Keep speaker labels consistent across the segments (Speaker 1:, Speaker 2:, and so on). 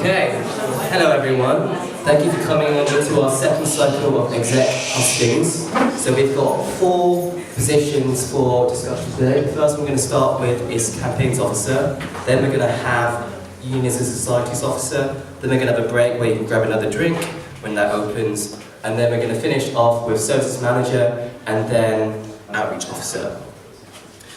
Speaker 1: Okay, hello everyone. Thank you for coming over to our second cycle of Exec Hustings. So we've got 4 positions for discussion today. The first one we're going to start with is Campaigns Officer. Then we're going to have Unions and Societies Officer. Then we're going to have a break where you can grab another drink when that opens. And then we're going to finish off with Services Manager and then Outreach Officer.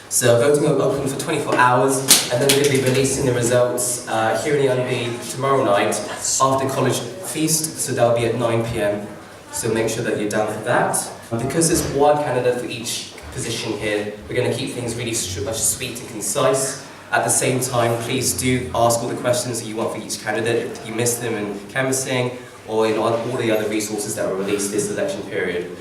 Speaker 1: So voting will open for 24 hours, and then we're going to be releasing the results here in the UNB tomorrow night after college feast, so that'll be at 9 PM. So make sure that you're down for that. Because there's one candidate for each position here, we're going to keep things really sweet and concise. At the same time, please do ask all the questions that you want for each candidate if you missed them in canvassing or in all the other resources that were released this election period.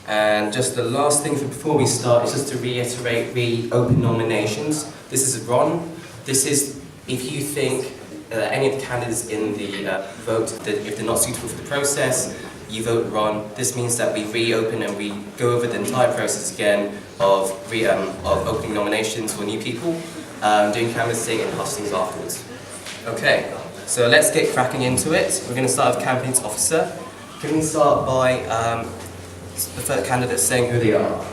Speaker 1: And just the last thing before we start is just to reiterate the open nominations. This is Ron. This is if you think any of the candidates in the vote, that if they're not suitable for the process, you vote Ron. This means that we reopen and we go over the entire process again of opening nominations for new people, doing canvassing and hustings afterwards. Okay, so let's get cracking into it. We're going to start with Campaigns Officer. Can we start by the first candidate saying who they are?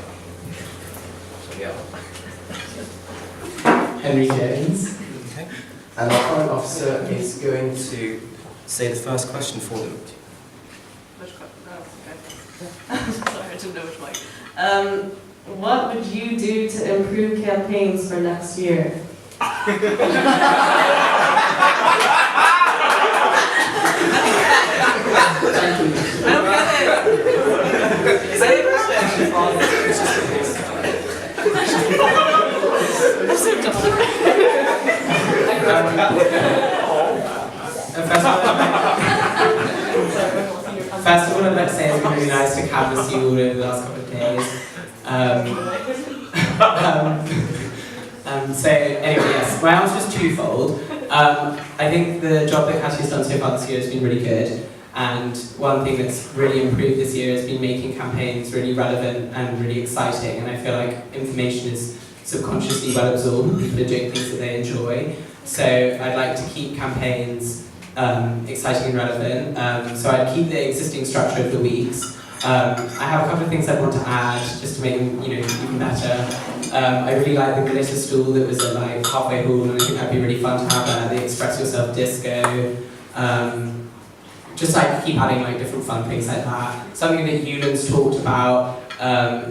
Speaker 2: Henry James.
Speaker 1: Okay. And our current officer is going to say the first question for them.
Speaker 3: Which question? Oh, okay. Sorry, I didn't know which mic. What would you do to improve campaigns for next year? I don't get it. Is that a question? I'm so dumb.
Speaker 2: First of all, I'd like to say it's been really nice to canvass you all over the last couple of days. So anyway, yes, my answer is twofold. I think the job that Katya's done so far this year has been really good. And one thing that's really improved this year has been making campaigns really relevant and really exciting. And I feel like information is subconsciously well absorbed. People are doing things that they enjoy. So I'd like to keep campaigns exciting and relevant. So I'd keep the existing structure of the weeks. I have a couple of things I want to add just to make them, even better. I really like the glitter stool that was at like halfway hall, and I think that'd be really fun to have there. The Express Yourself disco. Just like keep adding like different fun things like that. Something that Ewan's talked about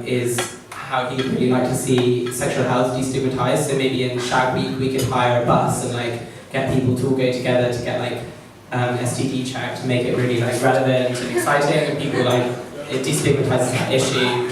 Speaker 2: is how he'd really like to see sexual health destigmatized. So maybe in Shag Week we could hire a bus and like get people to all go together to get like STD checked to make it really like relevant and exciting, and people like it destigmatizes that issue.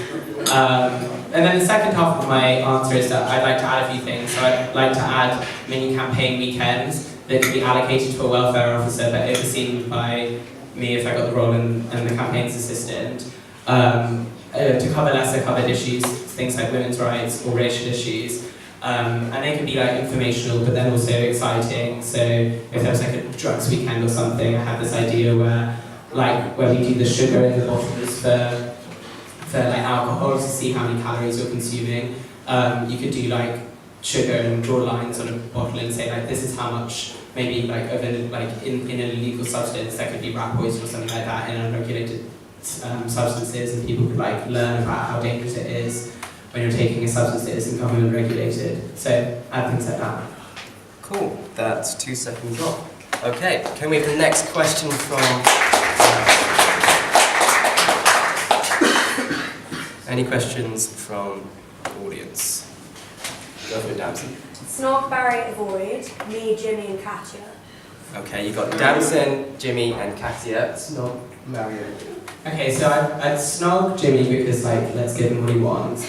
Speaker 2: And then the second half of my answer is that I'd like to add a few things. So I'd like to add mini campaign weekends that could be allocated to a welfare officer but overseen by me if I got the role and the campaigns assistant, to cover lesser covered issues, things like women's rights or racial issues. And they could be like informational but then also exciting. So if there was like a drugs weekend or something, I have this idea where we do the sugar in the bottles for like alcohol to see how many calories you're consuming. You could do like sugar and draw lines on a bottle and say like this is how much maybe like of in an illegal substance. There could be rat poison or something like that in unregulated substances, and people could like learn about how dangerous it is when you're taking a substance that isn't government regulated. So add things like that.
Speaker 1: Cool, that's 2 seconds off. Okay, can we have the next question from any questions from the audience? Go for it, Damson.
Speaker 4: Snog, Barry, avoid. Me, Jimmy, and Katya.
Speaker 1: Okay, you got Damson, Jimmy, and Katya. Snog, Mario.
Speaker 2: Okay, so I'd snog Jimmy because like let's give him what he wants.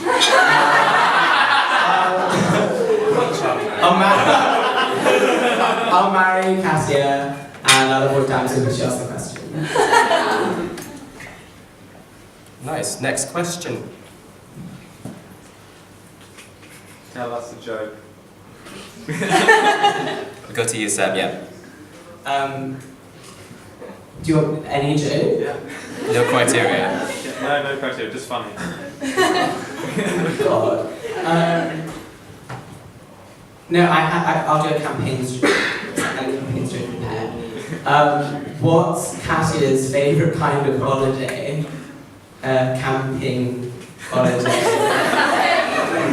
Speaker 2: I'll marry Katya and I'll avoid Damson because she asked the question.
Speaker 1: Nice. Next question.
Speaker 5: Tell us a joke.
Speaker 1: We'll go to you, Sam. Yeah.
Speaker 2: Do you want any joke?
Speaker 5: Yeah.
Speaker 1: No criteria.
Speaker 5: No criteria, just funny.
Speaker 2: God. No, I'll do a campaign joke. A campaign joke prepared. What's Katya's favourite kind of holiday? Camping holiday.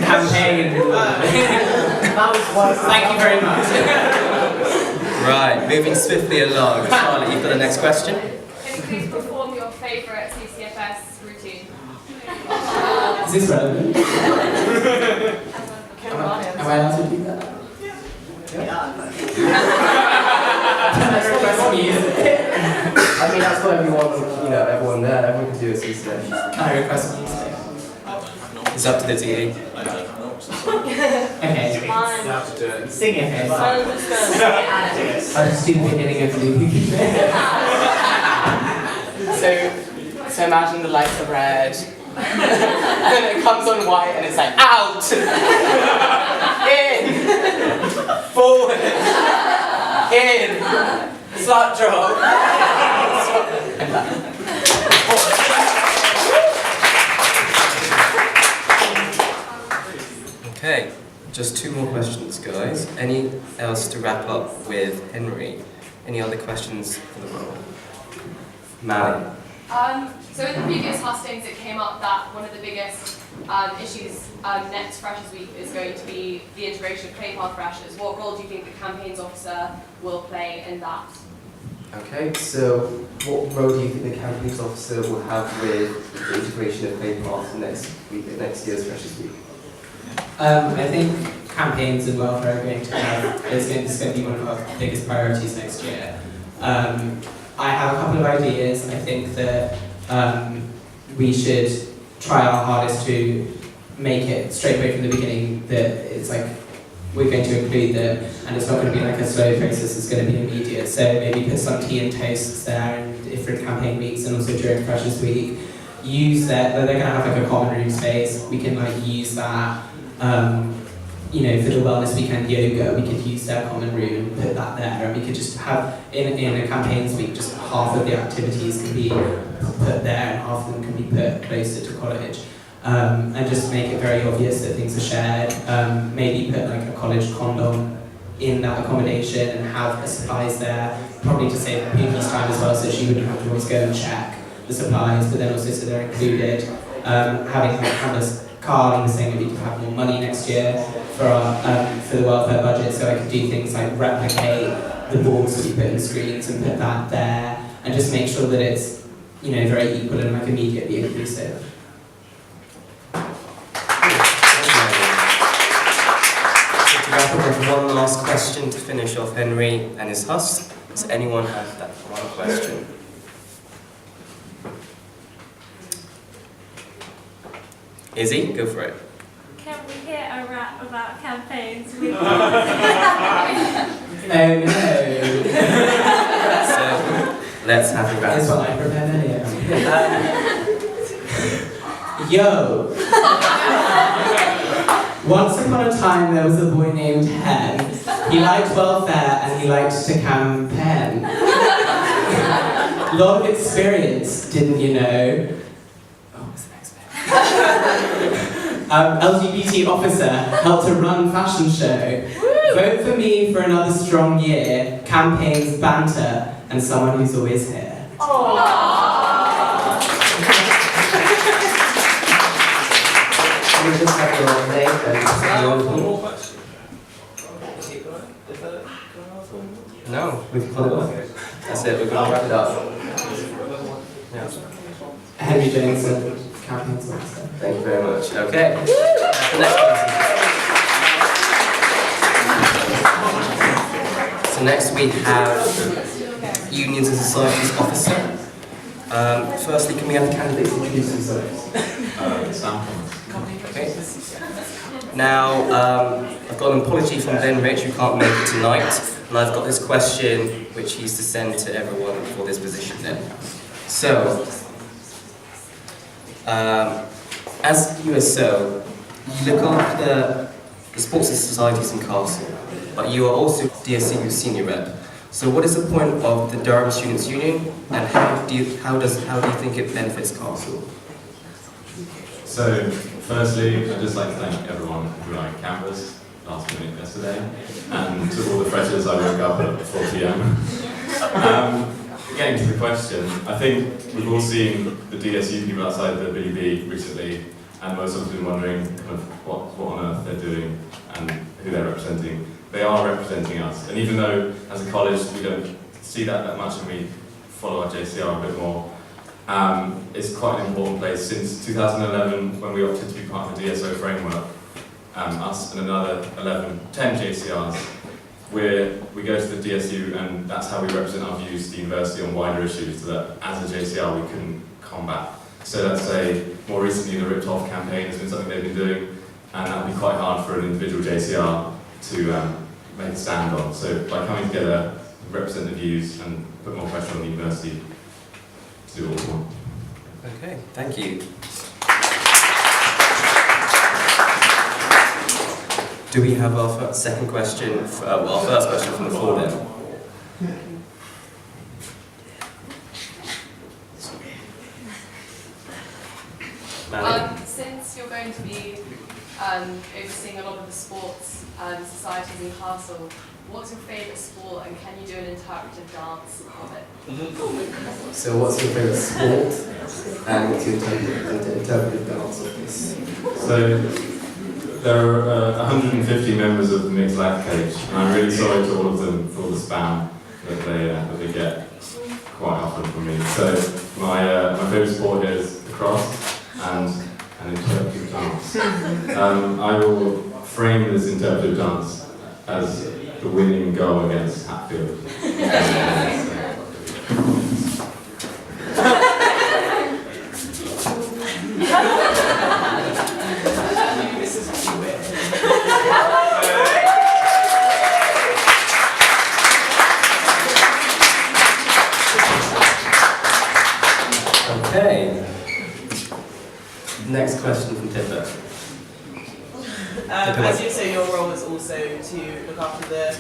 Speaker 2: Campaign. Thank you very much.
Speaker 1: Right, moving swiftly along. Charlotte, you've got the next question.
Speaker 6: Can you please perform your favourite CCFS routine?
Speaker 2: Is this relevant? Am I allowed to do that? Can I request music?
Speaker 1: I mean, that's what everyone there, everyone can do a CCH.
Speaker 2: Can I request music?
Speaker 1: It's up to the TV.
Speaker 2: Okay.
Speaker 3: Fine.
Speaker 2: Sing it. Okay.
Speaker 3: I'm just gonna sing it.
Speaker 2: I'll just do the beginning of the So imagine the lights are red, and it comes on white, and it's like, out! In! Forward! In! Slut drop! And that.
Speaker 1: Okay, just two more questions, guys. Any else to wrap up with Henry? Any other questions for the role? Mally.
Speaker 6: So in the previous Hustings, it came up that one of the biggest issues next Freshers Week is going to be the integration of PayPal freshers. What role do you think the campaigns officer will play in that?
Speaker 1: Okay, so what role do you think the campaigns officer will have with the integration of PayPal next year's Freshers Week?
Speaker 2: I think campaigns and welfare are going to have, this is going to be one of our biggest priorities next year. I have a couple of ideas. I think that we should try our hardest to make it straight away from the beginning that it's like we're going to include them and it's not going to be like a slow process, it's going to be immediate. So maybe put some tea and toasts there in different campaign weeks and also during Freshers Week. Use that, they're going to have like a common room space, we can like use that. For the wellness weekend yoga, we could use their common room and put that there, and we could just have in a campaigns week, just half of the activities can be put there and half of them can be put closer to college, and just make it very obvious that things are shared. Maybe put like a college condom in that accommodation and have the supplies there, probably to save Phoebe's time as well, so she wouldn't have to always go and check the supplies, but then also so they're included. Having like Hannah's Carly was saying that we could have more money next year for the welfare budget, so I could do things like replicate the boards that we put in the screens and put that there, and just make sure that it's very equal and like immediately inclusive.
Speaker 1: To wrap up with one last question to finish off Henry and his Hust. Does anyone have that one question? Izzy, go for it.
Speaker 7: Can we hear a rap about campaigns with
Speaker 2: Oh no!
Speaker 1: So, let's have a
Speaker 2: That's
Speaker 1: rap.
Speaker 2: what I prepared earlier. Yo! Once upon a time there was a boy named Hen. He liked welfare and he liked to campaign. Lot of experience, didn't you know? Oh, what's the next bit? LGBT officer, helped to run fashion show. Vote for me for another strong year, campaigns, banter, and someone who's always here.
Speaker 1: We just have your name and your... No, we've got it off. That's it, we're going to wrap it up. Yeah.
Speaker 2: Henry Jameson, campaigns officer.
Speaker 1: Thank you very much. Okay. The next person. So next we have Unions and Societies Officer. Firstly, can we have the candidates introduce themselves? Okay. Now, I've got an apology from Ben Rich, who can't make it tonight, and I've got this question which he's to send to everyone for this position then. So, as USO, you look after the sports societies in Castle, but you are also DSCU senior rep. So what is the point of the Durham Students' Union, and how do you think it benefits Castle?
Speaker 8: So, firstly, I'd just like to thank everyone who liked campus last minute yesterday, and to all the freshers I woke up at 4 p.m. Getting to the question, I think we've all seen the DSU people outside the Billy B recently, and most of us have been wondering kind of what on earth they're doing and who they're representing. They are representing us, and even though as a college we don't see that much and we follow our JCR a bit more, it's quite an important place. Since 2011, when we opted to be part of the DSO framework, us and another 10 JCRs, we go to the DSU, and that's how we represent our views to the university on wider issues that as a JCR we couldn't combat. So let's say more recently the Ripped Off campaign has been something they've been doing, and that would be quite hard for an individual JCR to make a stand on. So by coming together, we represent the views and put more pressure on the university to do what we want.
Speaker 1: Okay, thank you. Do we have our second question, our first question from the floor then?
Speaker 6: Since you're going to be overseeing a lot of the sports societies in Castle, what's your favourite sport, and can you do an interpretive dance of it?
Speaker 1: So what's your favourite sport and what's your interpretive dance of this?
Speaker 8: So there are 150 members of the Mixed Life Cage, and I'm really sorry to all of them for all the spam that they get quite often from me. So my favourite sport here is the cross and an interpretive dance. I will frame this interpretive dance as the winning goal against Hatfield.
Speaker 1: Okay. Next question from Tipper.
Speaker 9: As you say, your role is also to look after the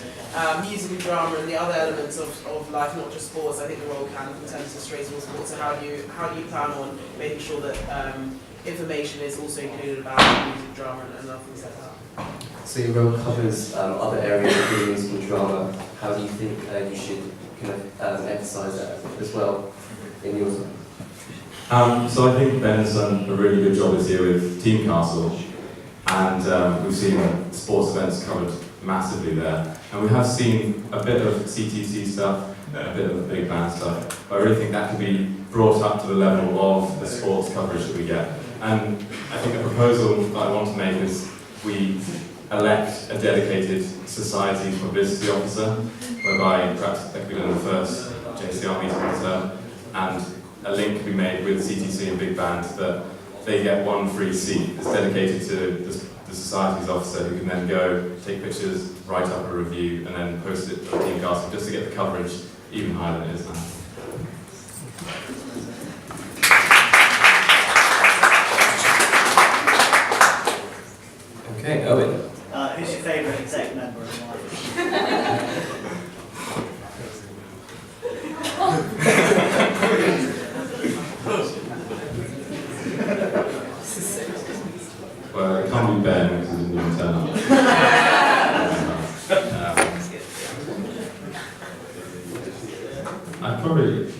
Speaker 9: music and drama and the other elements of life, not just sports. I think the role can tend to stray towards sports. So how do you plan on making sure that information is also included about music, drama, and other things like that?
Speaker 1: So your role covers other areas of music and drama. How do you think you should kind of emphasise that as well in yours?
Speaker 8: So I think Ben's done a really good job this year with Team Castle, and we've seen sports events covered massively there, and we have seen a bit of CTC stuff, a bit of big band stuff, but I really think that can be brought up to the level of the sports coverage that we get. And I think a proposal that I want to make is we elect a dedicated societies publicity officer, whereby perhaps that could be done in the first JCR meeting of the term, and a link can be made with CTC and Big Band that they get one free seat that's dedicated to the societies officer, who can then go, take pictures, write up a review, and then post it to Team Castle just to get the coverage even higher than it is now.
Speaker 1: Okay, Owen.
Speaker 10: Who's your favourite exec member and why?
Speaker 8: Well, it can't be Ben because he didn't even turn up.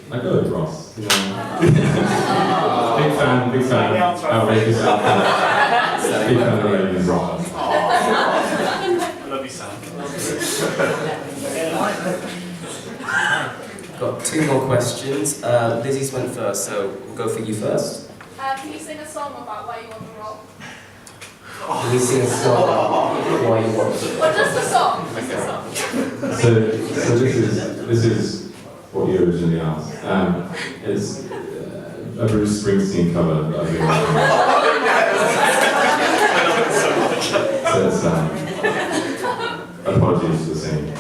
Speaker 8: I'd go with Ross. You know. big fan. Outrageous outfit. Big fan of Ravens. Ross.
Speaker 5: I love you, Sam.
Speaker 1: Got two more questions. Lizzie's went first, so we'll go for you first.
Speaker 6: Can you sing a song about why you want the role?
Speaker 1: Can you sing a song why you want it?
Speaker 6: Or just a song? Just a song.
Speaker 8: So this is what you originally asked. It's a Bruce Springsteen cover that I've been so it's apologies for the singing.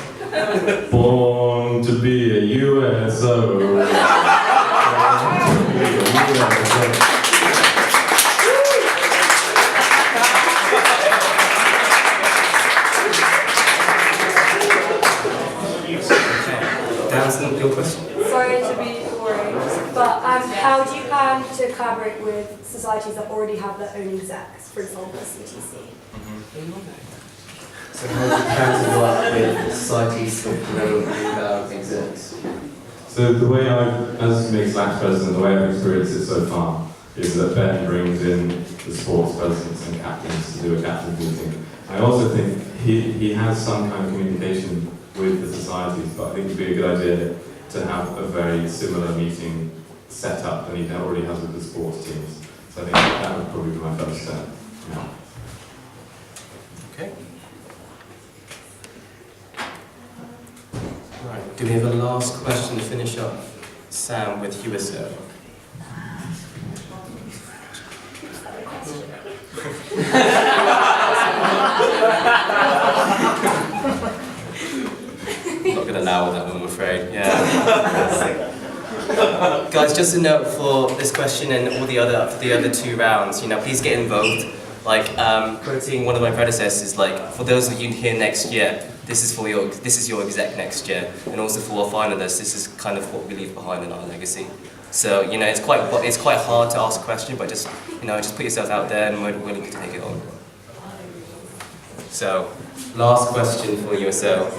Speaker 8: Born to be a USO. Born to be a USO.
Speaker 1: Your question.
Speaker 4: Sorry to be boring, but how do you plan to collaborate with societies that already have their own execs, for example, CTC?
Speaker 1: So how do you plan to work with societies that know execs?
Speaker 8: So the way as mixed lax president, the way I've experienced it so far is that Ben brings in the sports presidents and captains to do a captain's meeting. I also think he has some kind of communication with the societies, but I think it would be a good idea to have a very similar meeting set up than he already has with the sports teams. So I think that would probably be my first step. Yeah.
Speaker 1: Okay. Right, do we have a last question to finish up? Sam with USO. Not going to allow that one, I'm afraid. Yeah. Guys, just a note for this question and all the other 2 rounds. Please get involved. Like, quoting one of my predecessors, like, for those of you here next year, this is your exec next year, and also for our finalists, this is kind of what we leave behind in our legacy. So, it's quite hard to ask a question, but just put yourself out there, and we're willing to take it on. So, last question for USO.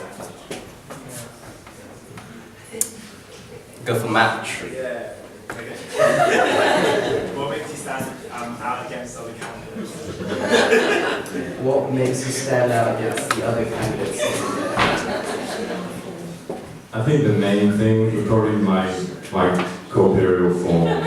Speaker 1: Go for Matt.
Speaker 5: Yeah. Okay. What makes you stand out against other candidates?
Speaker 1: What makes you stand out against the other candidates?
Speaker 8: I think the main thing would probably be my corporeal form.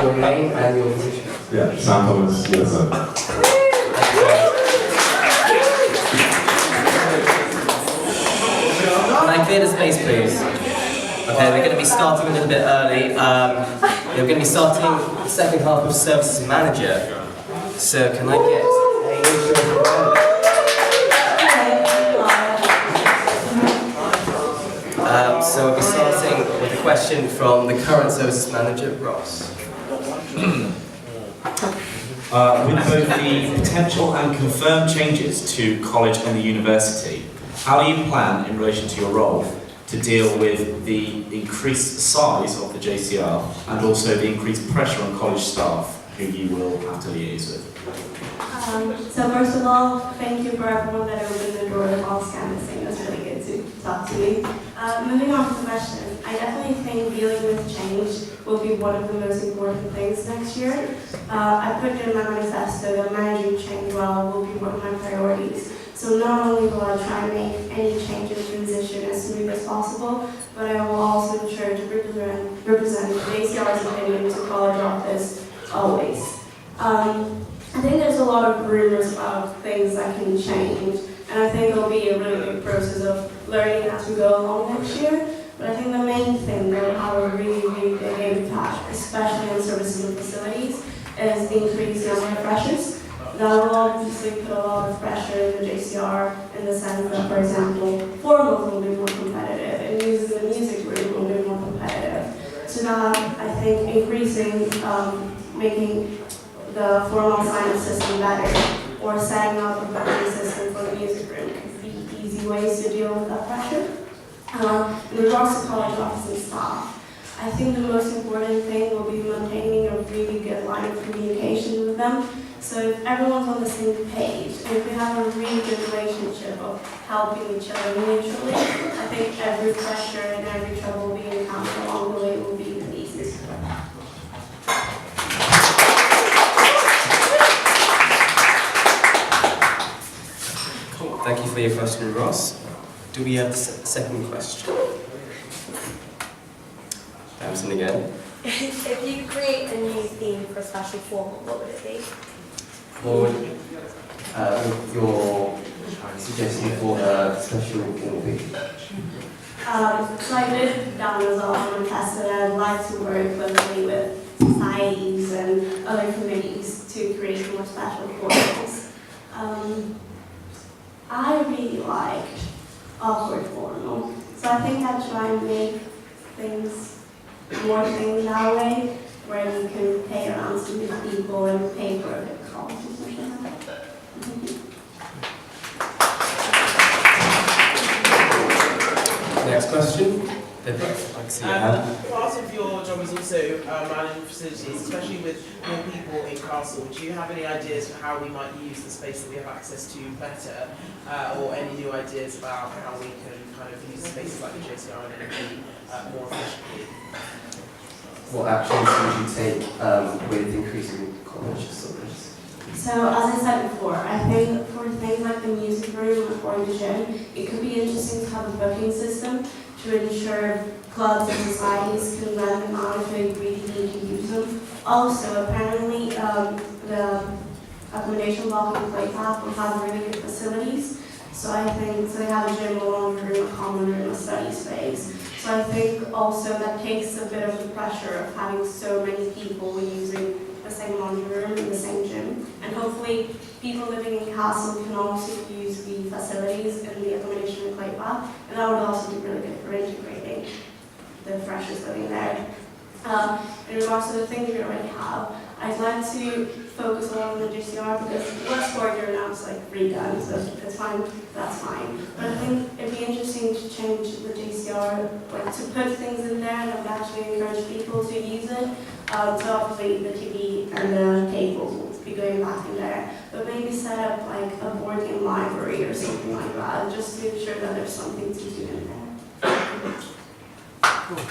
Speaker 1: Your name and your position.
Speaker 8: Yeah, Sam Thomas, USO.
Speaker 1: Can I clear the space, please? Okay, we're going to be starting a little bit early. We're going to be starting the second half of Services Manager. So can I get a intro from so we'll be starting with a question from the current Services Manager, Ross.
Speaker 11: With both the potential and confirmed changes to college and the university, how do you plan, in relation to your role, to deal with the increased size of the JCR and also the increased pressure on college staff who you will have to liaise with?
Speaker 7: So first of all, thank you for everyone that opened the door to False Canvassing. It was really good to talk to you. Moving on to the question, I definitely think dealing with change will be one of the most important things next year. I put in my manifesto that managing change well will be one of my priorities. So not only will I try to make any change in transition as smooth as possible, but I will also ensure to represent the JCR's opinion to college office always. I think there's a lot of rumors about things that can change, and I think it'll be a really big process of learning as we go along next year. But I think the main thing that will have a really, really big impact, especially on services and facilities, is the increased number of freshers. That will obviously put a lot of pressure in the JCR in the sense that, for example, formals will be more competitive and using the music room will be more competitive. So now I think increasing, making the formal sign-up system better or setting up a budgeting system for the music room could be easy ways to deal with that pressure. In regards to college office and staff, I think the most important thing will be maintaining a really good line of communication with them. So if everyone's on the same page, and if we have a really good relationship of helping each other mutually, I think every pressure and every trouble we encounter along the way will be easy.
Speaker 1: Cool. Thank you for your question, Ross. Do we have the second question? Damson again.
Speaker 4: If you could create a new theme for a special formal, what would it be?
Speaker 1: What would your suggestion for a special formal be?
Speaker 7: So I did down as well on manifesto that I'd like to work closely with societies and other committees to create more special formals. I really liked awkward formal, so I think I'd try and make more things that way, where you can pay around to meet people and pay for a college or something like that.
Speaker 1: Next question.
Speaker 9: Part of your job is also managing facilities, especially with more people in Castle. Do you have any ideas for how we might use the space that we have access to better, or any new ideas about how we can kind of use spaces like the JCR and energy more efficiently?
Speaker 1: What actions would you take with increasing college facilities?
Speaker 7: So, as I said before, I think for things like the music room or the gym, it could be interesting to have a booking system to ensure clubs and societies can rent them out if they really need to use them. Also, apparently, the accommodation block in Claypath will have really good facilities. So I think, so they have a gym, a laundry room, a common room, a study space. So I think also that takes a bit of the pressure of having so many people using the same laundry room and the same gym. And hopefully people living in Castle can also use the facilities and the accommodation in Claypath. And that would also be really good for integrating the freshers living there. In regards to the things we already have, I'd like to focus a lot on the GCR because West Corridor now is like redone, so it's fine, that's fine. But I think it'd be interesting to change the GCR, like to put things in there that would actually encourage people to use it. So obviously the TV and the tables will be going back in there, but maybe set up like a board game library or something like that, just to ensure that there's something to do in there.
Speaker 1: Cool.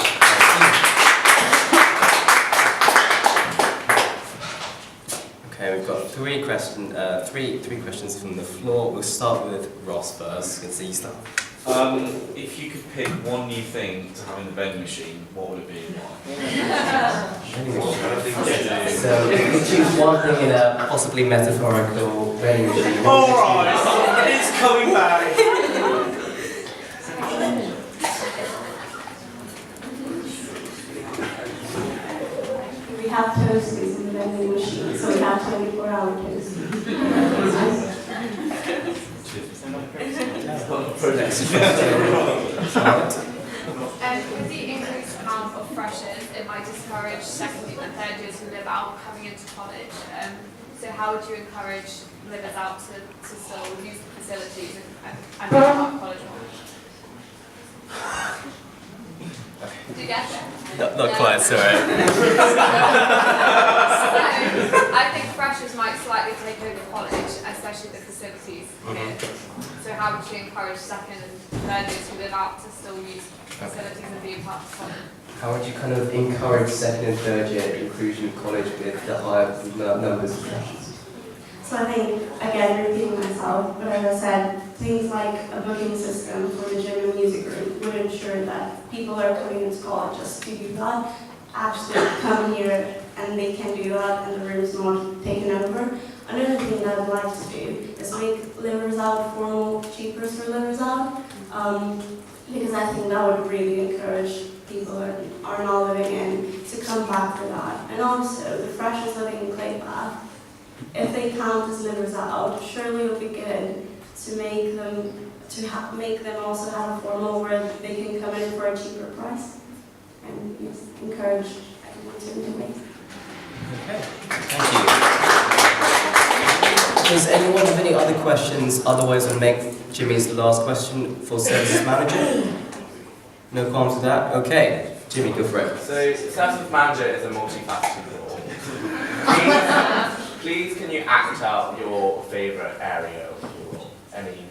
Speaker 1: Okay, we've got three questions from the floor. We'll start with Ross first. You can see you start.
Speaker 11: If you could pick one new thing to have in the vending machine, what would it be and why?
Speaker 1: So, if you could choose one thing in a possibly metaphorical vending machine.
Speaker 11: Alright, it's coming back.
Speaker 7: We have toasties in the vending machine, so we have 24-hour toasties.
Speaker 6: With the increased amount of freshers, it might discourage second and third years who live out coming into college. So how would you encourage livers out to still use the facilities and live out college more? Do you get it?
Speaker 1: Not quite, sorry.
Speaker 6: So, I think freshers might slightly take over college, especially the facilities here. So how would you encourage second and third years who live out to still use facilities and be a part of college?
Speaker 1: How would you kind of encourage second and third year inclusion of college with the higher numbers of freshers?
Speaker 7: So I think, again, repeating myself, but as I said, things like a booking system for the gym and music room would ensure that people are coming into college just to do that, actually come here and they can do that and the room is not taken over. Another thing that I'd like to do is make livers out formal cheaper for livers out, because I think that would really encourage people who are not living in to come back for that. And also, the freshers living in Claypath, if they count as livers out, surely it would be good to make them also have a formal where they can come in for a cheaper price, and yes, encourage everyone to integrate.
Speaker 1: Okay, thank you. Does anyone have any other questions? Otherwise, I'll make Jimmy's the last question for services manager. No qualms with that? Okay, Jimmy, go for it.
Speaker 12: So, services manager is a multifaceted role. Please, can you act out your favourite area of your role? Any?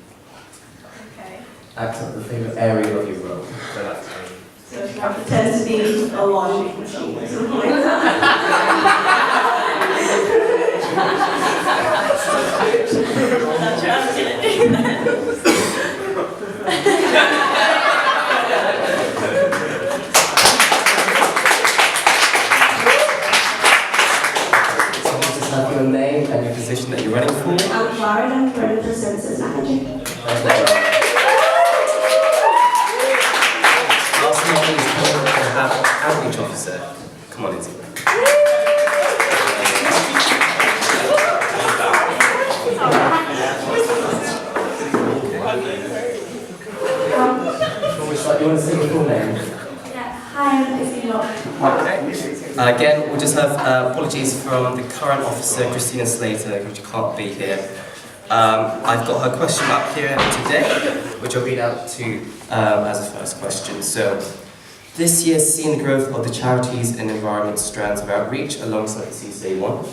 Speaker 6: Okay.
Speaker 1: Act out the favourite area of your role.
Speaker 12: So that's
Speaker 7: So if I pretend to be a washing machine or something like that.
Speaker 1: Have your name and your position that you're running for.
Speaker 7: I'm Clara and I'm running for services manager.
Speaker 1: Last one is we have outreach officer. Come on, Izzy. You want to say your full name?
Speaker 7: Yeah, hi, I'm Izzy Locke.
Speaker 1: Okay. Again, we'll just have apologies from the current officer, Christina Slater, which can't be here. I've got her question up here today, which I'll read out to as a first question. So, This year's seen the growth of the charities and environment strands of outreach alongside the CCA one,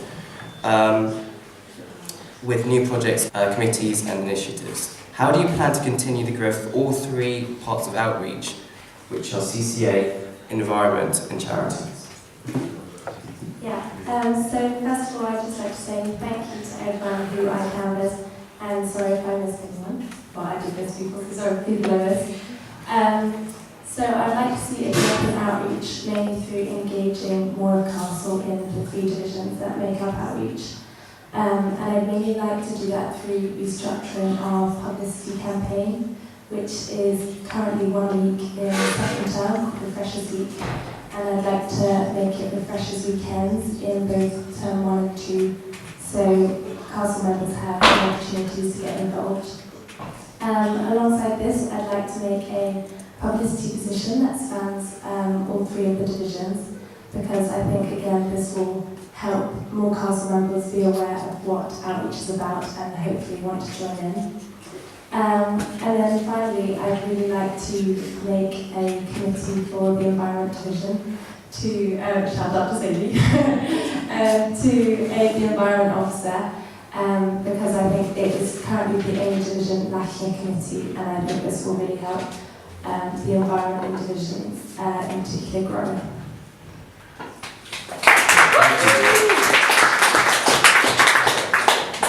Speaker 1: with new projects, committees and initiatives. How do you plan to continue the growth of all three parts of outreach, which are CCA, environment and charities?
Speaker 7: Yeah, so first of all, I'd just like to say thank you to everyone who I canvassed, and sorry if I missed anyone, but I did miss people, so sorry if people I missed. So I'd like to see a growth in outreach, mainly through engaging more of Castle in the 3 divisions that make up outreach. And I'd mainly like to do that through restructuring our publicity campaign, which is currently 1 week in the second term, called Refreshers Week. And I'd like to make it Refreshers Weekends in both term 1 and 2, so Castle members have the opportunities to get involved. Alongside this, I'd like to make a publicity position that spans all 3 of the divisions, because I think, again, this will help more Castle members be aware of what outreach is about and hopefully want to join in. And then finally, I'd really like to make a committee for the Environment Division to, shout out to Sadie, to aid the Environment Officer, because I think it is currently the only division lacking a committee, and I think this will really help the environment divisions in particular grow.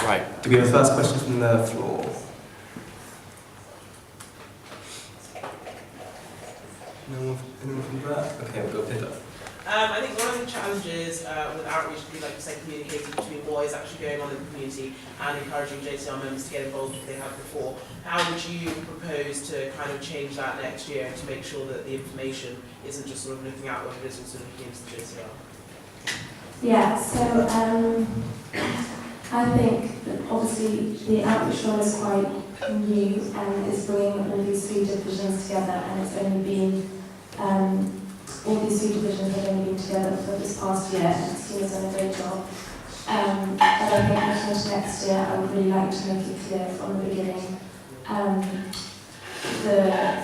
Speaker 1: Right, do we have a first question from the floor? Anyone from that? Okay, we'll go Peter.
Speaker 9: I think one of the challenges with outreach would be, like you said, communicating between what is actually going on in the community and encouraging JCR members to get involved if they have before. How would you propose to kind of change that next year to make sure that the information isn't just sort of looking outward, but is also looking into the JCR?
Speaker 7: Yeah, so I think that obviously the outreach role is quite new and is bringing all these 3 divisions together, and it's only been all these 3 divisions have only been together for this past year, and the team has done a great job. But I think looking into next year, I would really like to make it clear from the beginning the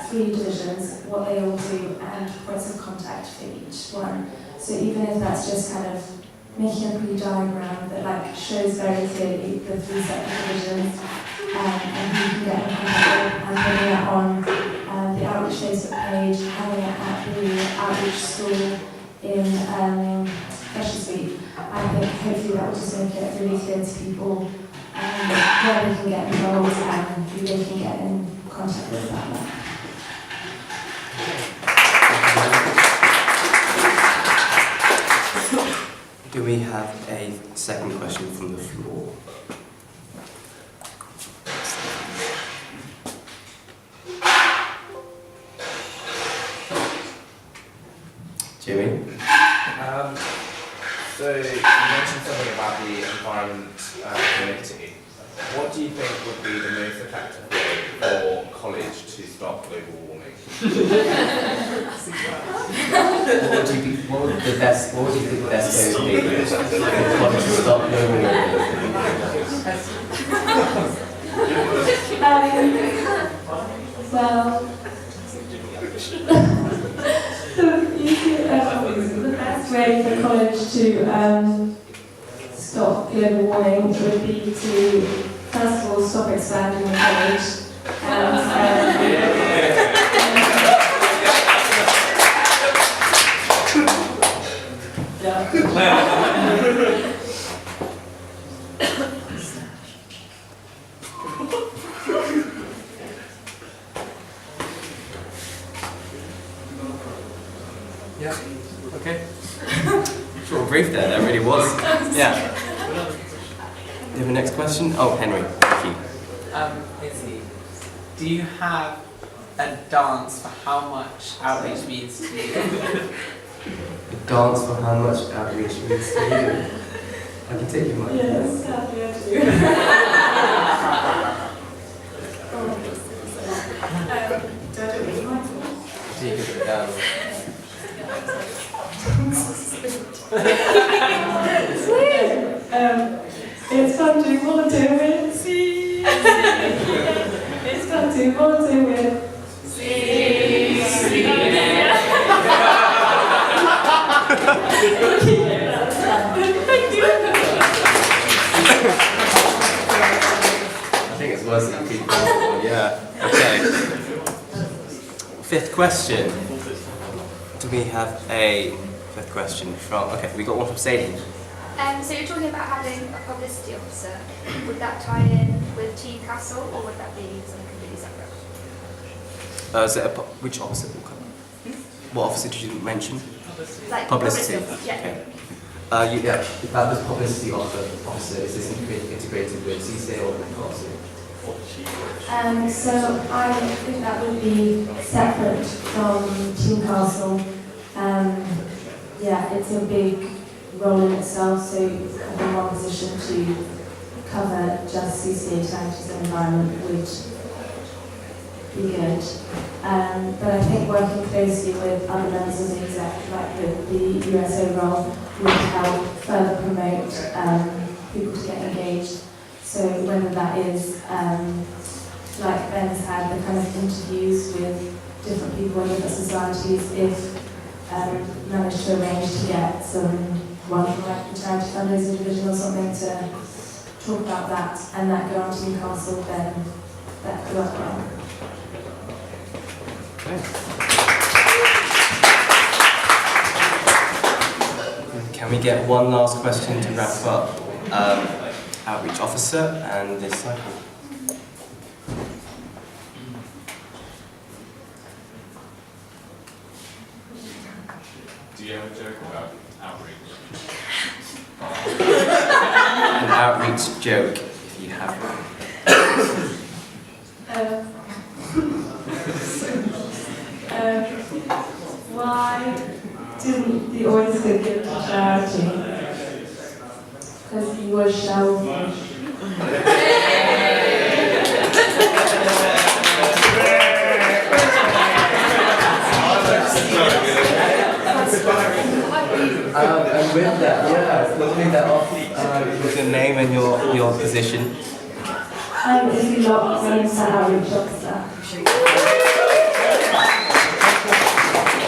Speaker 7: 3 divisions, what they all do, and points of contact for each one. So even if that's just kind of making a pretty diagram that like shows very clearly the 3 separate divisions, and who you can get in contact with, and putting that on the outreach Facebook page, having it at the outreach school in Freshers Week. I think hopefully that will just make it really clear to people where they can get involved and who they can get in contact with that way.
Speaker 1: Do we have a second question from the floor? Jimmy?
Speaker 12: So you mentioned something about the environment committee. What do you think would be the most effective way for college to stop global warming?
Speaker 1: What would you think the best way would be for college to stop global warming?
Speaker 7: The best way for college to stop global warming would be to, first of all, stop expanding the college.
Speaker 1: Yeah, okay. Short and brief there, that really was. Yeah. Do you have a next question? Oh, Henry, thank you.
Speaker 2: Izzy, do you have a dance for how much outreach means to you?
Speaker 1: A dance for how much outreach means to you. I can take your mic.
Speaker 7: Yes, sadly it's fun to volunteer with. See. It's fun to volunteer with. See.
Speaker 1: Fifth question. Do we have a fifth question from? Okay, we got one from Sadie.
Speaker 13: So you're talking about having a publicity officer. Would that tie in with Team Castle, or would that be something completely separate?
Speaker 1: Is it which officer will come? What officer did you mention?
Speaker 13: Like
Speaker 1: Publicity.
Speaker 13: Yeah.
Speaker 1: Okay. Yeah, that was publicity officer. Is this integrated with CSA or Castle?
Speaker 7: So I think that would be separate from Team Castle. Yeah, it's a big role in itself, so having one position to cover just CCA challenges and environment would be good. But I think working closely with other members of the exec, like with the USO role, would help further promote people to get engaged. So whether that is, like Ben's had, the kind of interviews with different people in different societies, if managed to arrange to get one from like the charity fundraising division or something to talk about that, and that go on to Newcastle, then that could work well.
Speaker 1: Can we get one last question to wrap up? Outreach officer and this cycle.
Speaker 8: Do you have a joke about outreach?
Speaker 1: An outreach joke, if you have one.
Speaker 7: Why didn't the oyster give to charity? Because he was shellfish.
Speaker 1: And with that, yeah, we'll leave that off with your name and your position.
Speaker 7: If you lock me into outreach officer.
Speaker 1: Thank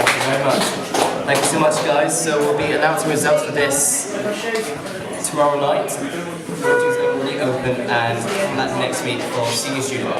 Speaker 1: you very much. Thank you so much, guys. So we'll be announcing results for this tomorrow night. Voting's already open, and next week for senior student.